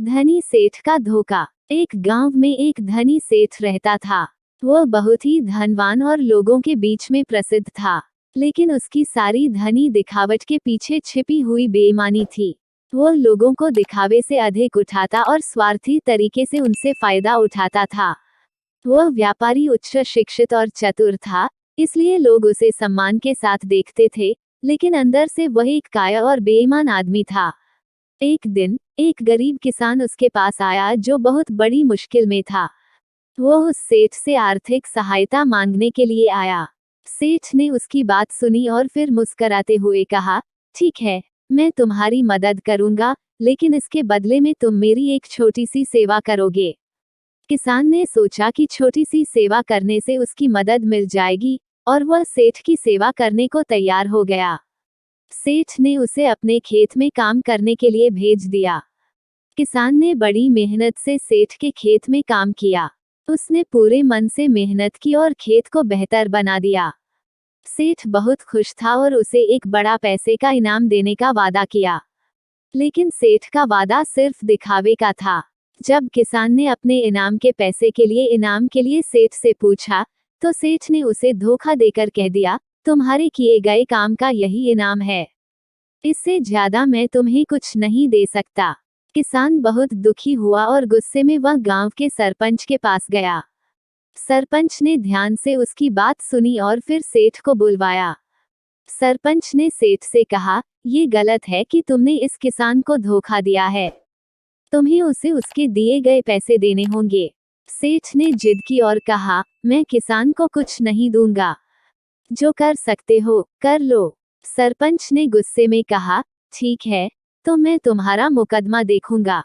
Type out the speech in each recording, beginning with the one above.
धनी सेठ का धोखा। एक गांव में एक धनी सेठ रहता था। वह बहुत ही धनवान और लोगों के बीच में प्रसिद्ध था, लेकिन उसकी सारी धनी दिखावट के पीछे छिपी हुई बेईमानी थी। वह लोगों को दिखावे से अधिक उठाता और स्वार्थी तरीके से उनसे फायदा उठाता था। वह व्यापारी उच्च शिक्षित और चतुर था, इसलिए लोग उसे सम्मान के साथ देखते थे, लेकिन अंदर से वह एक काया और बेईमान आदमी था। एक दिन एक गरीब किसान उसके पास आया जो बहुत बड़ी मुश्किल में था। वह उस सेठ से आर्थिक सहायता मांगने के लिए आया। सेठ ने उसकी बात सुनी और फिर मुस्कुराते हुए कहा, ठीक है, मैं तुम्हारी मदद करूंगा, लेकिन इसके बदले में तुम मेरी एक छोटी सी सेवा करोगे। किसान ने सोचा कि छोटी सी सेवा करने से उसकी मदद मिल जाएगी, और वह सेठ की सेवा करने को तैयार हो गया। सेठ ने उसे अपने खेत में काम करने के लिए भेज दिया। किसान ने बड़ी मेहनत से सेठ के खेत में काम किया। उसने पूरे मन से मेहनत की और खेत को बेहतर बना दिया। सेठ बहुत खुश था और उसे एक बड़ा पैसे का इनाम देने का वादा किया। लेकिन सेठ का वादा सिर्फ दिखावे का था। जब किसान ने अपने इनाम के लिए सेठ से पूछा, तो सेठ ने उसे धोखा देकर कह दिया, तुम्हारे किए गए काम का यही इनाम है। इससे ज्यादा मैं तुम्हें कुछ नहीं दे सकता। किसान बहुत दुखी हुआ और गुस्से में वह गांव के सरपंच के पास गया। सरपंच ने ध्यान से उसकी बात सुनी और फिर सेठ को बुलवाया। सरपंच ने सेठ से कहा, ये गलत है कि तुमने इस किसान को धोखा दिया है। तुम्हें उसे उसके दिए गए पैसे देने होंगे। सेठ ने जिद की और कहा, मैं किसान को कुछ नहीं दूंगा। जो कर सकते हो कर लो। सरपंच ने गुस्से में कहा, ठीक है, तो मैं तुम्हारा मुकदमा देखूंगा।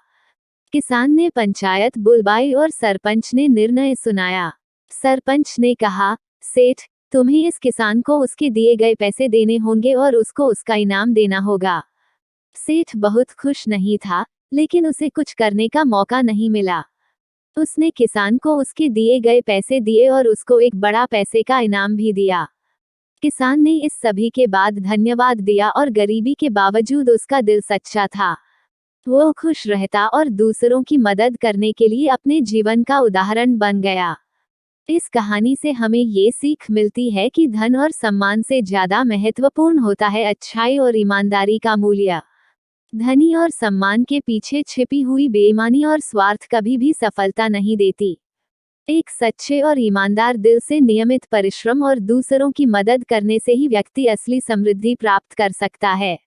किसान ने पंचायत बुलवाई और सरपंच ने निर्णय सुनाया। सरपंच ने कहा, सेठ, तुम्हें इस किसान को उसके दिए गए पैसे देने होंगे और उसको उसका इनाम देना होगा। सेठ बहुत खुश नहीं था, लेकिन उसे कुछ करने का मौका नहीं मिला। उसने किसान को उसके दिए गए पैसे दिए और उसको एक बड़ा पैसे का इनाम भी दिया। किसान ने इस सभी के बाद धन्यवाद दिया और गरीबी के बावजूद उसका दिल सच्चा था। वो खुश रहता और दूसरों की मदद करने के लिए अपने जीवन का उदाहरण बन गया। इस कहानी से हमें ये सीख मिलती है कि धन और सम्मान से ज्यादा महत्वपूर्ण होता है अच्छाई और ईमानदारी का मूल्य। धनी और सम्मान के पीछे छिपी हुई बेईमानी और स्वार्थ कभी भी सफलता नहीं देती। एक सच्चे और ईमानदार दिल से नियमित परिश्रम और दूसरों की मदद करने से ही व्यक्ति असली समृद्धि प्राप्त कर सकता है।